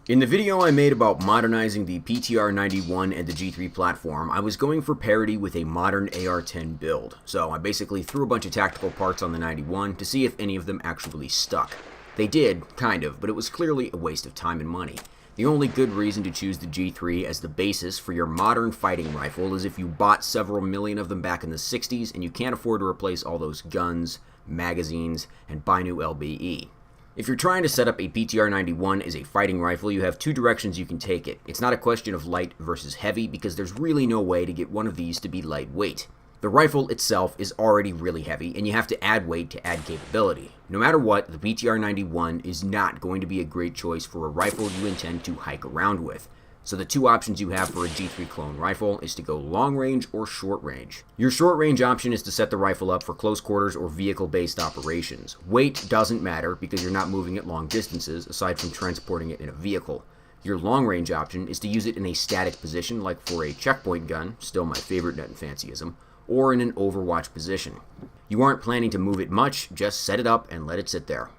In the video I made about modernizing the PTR-91 and the G3 platform, I was going for parity with a modern AR-10 build, so I basically threw a bunch of tactical parts on the 91 to see if any of them actually stuck. They did, kind of, but it was clearly a waste of time and money. The only good reason to choose the G3 as the basis for your modern fighting rifle is if you bought several million of them back in the 60s and you can't afford to replace all those guns, magazines, and buy new LBE. If you're trying to set up a PTR-91 as a fighting rifle, you have two directions you can take it. It's not a question of light versus heavy, because there's really no way to get one of these to be lightweight. The rifle itself is already really heavy, and you have to add weight to add capability. No matter what, the PTR-91 is not going to be a great choice for a rifle you intend to hike around with. So the two options you have for a G3 clone rifle is to go long range or short range. Your short range option is to set the rifle up for close quarters or vehicle-based operations. Weight doesn't matter because you're not moving it long distances aside from transporting it in a vehicle. Your long range option is to use it in a static position like for a checkpoint gun, still my favorite nut and fancyism, or in an overwatch position. You aren't planning to move it much, just set it up and let it sit there.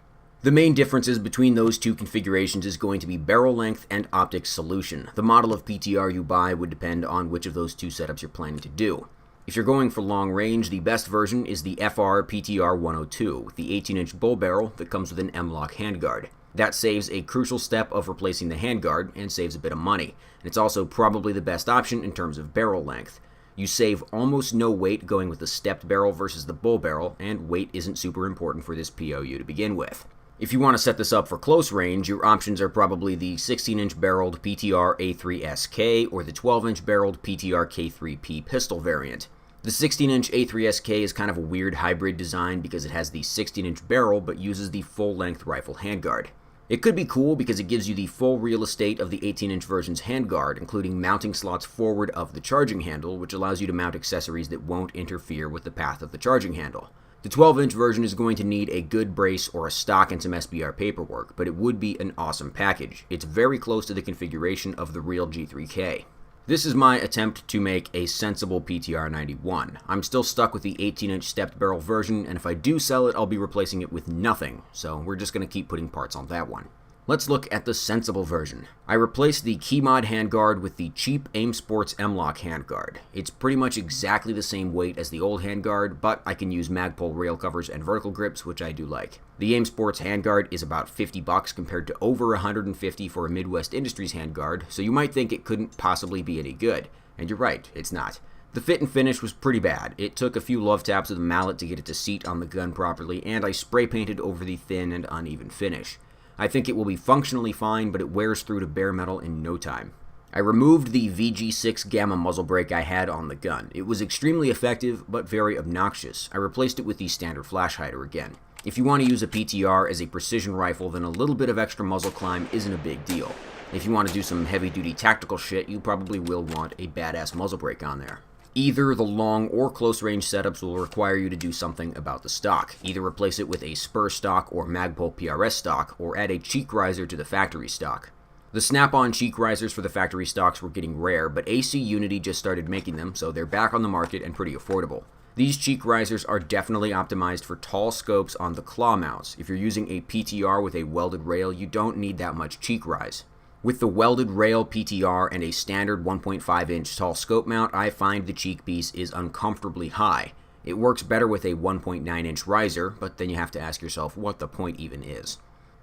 The main differences between those two configurations is going to be barrel length and optics solution. The model of PTR you buy would depend on which of those two setups you're planning to do. If you're going for long range, the best version is the FR PTR-102 with the 18-inch bull barrel that comes with an M-LOK handguard. That saves a crucial step of replacing the handguard and saves a bit of money. And it's also probably the best option in terms of barrel length. You save almost no weight going with the stepped barrel versus the bull barrel, and weight isn't super important for this POU to begin with. If you want to set this up for close range, your options are probably the 16-inch barreled PTR A3SK or the 12-inch barreled PTR K3P pistol variant. The 16-inch A3SK is kind of a weird hybrid design because it has the 16-inch barrel but uses the full-length rifle handguard. It could be cool because it gives you the full real estate of the 18-inch version's handguard, including mounting slots forward of the charging handle, which allows you to mount accessories that won't interfere with the path of the charging handle. The 12-inch version is going to need a good brace or a stock and some SBR paperwork, but it would be an awesome package. It's very close to the configuration of the real G3K. This is my attempt to make a sensible PTR-91. I'm still stuck with the 18-inch stepped barrel version, and if I do sell it, I'll be replacing it with nothing, so we're just going to keep putting parts on that one. Let's look at the sensible version. I replaced the Keymod handguard with the cheap AIM Sports M-LOK handguard. It's pretty much exactly the same weight as the old handguard, but I can use Magpul rail covers and vertical grips, which I do like. The AIM Sports handguard is about $50 compared to over $150 for a Midwest Industries handguard, so you might think it couldn't possibly be any good. And you're right, it's not. The fit and finish was pretty bad. It took a few love taps with a mallet to get it to seat on the gun properly, and I spray painted over the thin and uneven finish. I think it will be functionally fine, but it wears through to bare metal in no time. I removed the VG6 Gamma muzzle brake I had on the gun. It was extremely effective, but very obnoxious. I replaced it with the standard flash hider again. If you want to use a PTR as a precision rifle, then a little bit of extra muzzle climb isn't a big deal. If you want to do some heavy-duty tactical shit, you probably will want a badass muzzle brake on there. Either the long or close range setups will require you to do something about the stock. Either replace it with a spur stock or Magpul PRS stock, or add a cheek riser to the factory stock. The snap-on cheek risers for the factory stocks were getting rare, but AC Unity just started making them, so they're back on the market and pretty affordable. These cheek risers are definitely optimized for tall scopes on the claw mounts. If you're using a PTR with a welded rail, you don't need that much cheek rise. With the welded rail PTR and a standard 1.5-inch tall scope mount, I find the cheek piece is uncomfortably high. It works better with a 1.9-inch riser, but then you have to ask yourself what the point even is.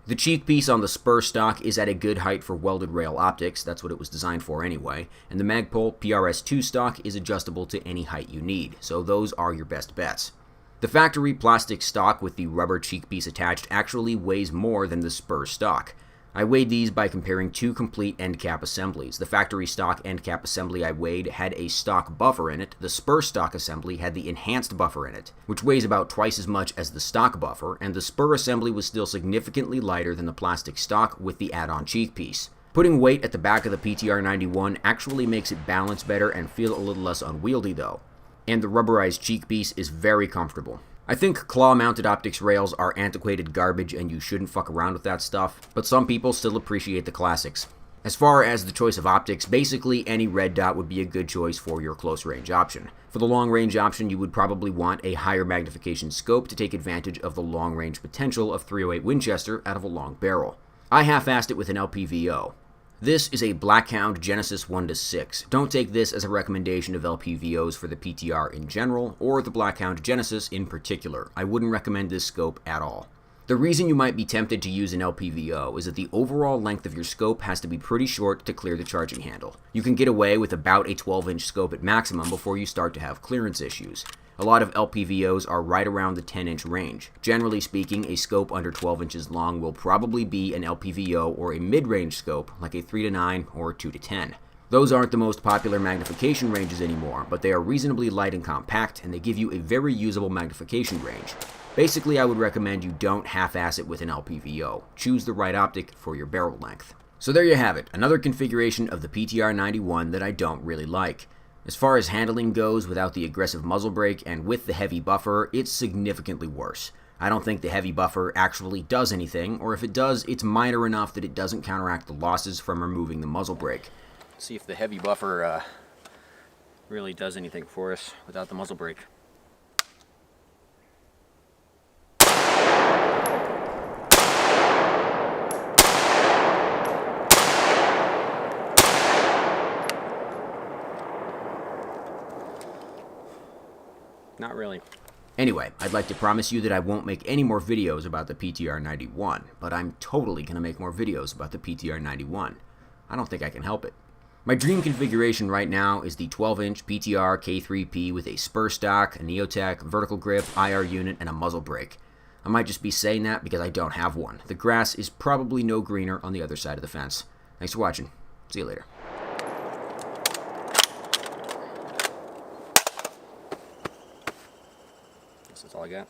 The cheek piece on the spur stock is at a good height for welded rail optics, that's what it was designed for anyway, and the Magpul PRS2 stock is adjustable to any height you need, so those are your best bets. The factory plastic stock with the rubber cheek piece attached actually weighs more than the spur stock. I weighed these by comparing two complete end cap assemblies. The factory stock end cap assembly I weighed had a stock buffer in it. The spur stock assembly had the enhanced buffer in it, which weighs about twice as much as the stock buffer, and the spur assembly was still significantly lighter than the plastic stock with the add-on cheek piece. Putting weight at the back of the PTR-91 actually makes it balance better and feel a little less unwieldy though. And the rubberized cheek piece is very comfortable. I think claw-mounted optics rails are antiquated garbage and you shouldn't fuck around with that stuff, but some people still appreciate the classics. As far as the choice of optics, basically any red dot would be a good choice for your close-range option. For the long-range option, you would probably want a higher magnification scope to take advantage of the long-range potential of .308 Winchester out of a long barrel. I half-assed it with an LPVO. This is a Blackhound Genesis 1-6. Don't take this as a recommendation of LPVOs for the PTR in general, or the Blackhound Genesis in particular. I wouldn't recommend this scope at all. The reason you might be tempted to use an LPVO is that the overall length of your scope has to be pretty short to clear the charging handle. You can get away with about a 12-inch scope at maximum before you start to have clearance issues. A lot of LPVOs are right around the 10-inch range. Generally speaking, a scope under 12 inches long will probably be an LPVO or a mid-range scope like a 3-9 or 2-10. Those aren't the most popular magnification ranges anymore, but they are reasonably light and compact, and they give you a very usable magnification range. Basically, I would recommend you don't half-ass it with an LPVO. Choose the right optic for your barrel length. So there you have it, another configuration of the PTR-91 that I don't really like. As far as handling goes, without the aggressive muzzle brake and with the heavy buffer, it's significantly worse. I don't think the heavy buffer actually does anything, or if it does, it's minor enough that it doesn't counteract the losses from removing the muzzle brake. See if the heavy buffer really does anything for us without the muzzle brake. Not really. Anyway, I'd like to promise you that I won't make any more videos about the PTR-91, but I'm totally going to make more videos about the PTR-91. I don't think I can help it. My dream configuration right now is the 12-inch PTR K3P with a spur stock, a Neotech, vertical grip, IR unit, and a muzzle brake. I might just be saying that because I don't have one. The grass is probably no greener on the other side of the fence. Thanks for watching. See you later. That's all I got.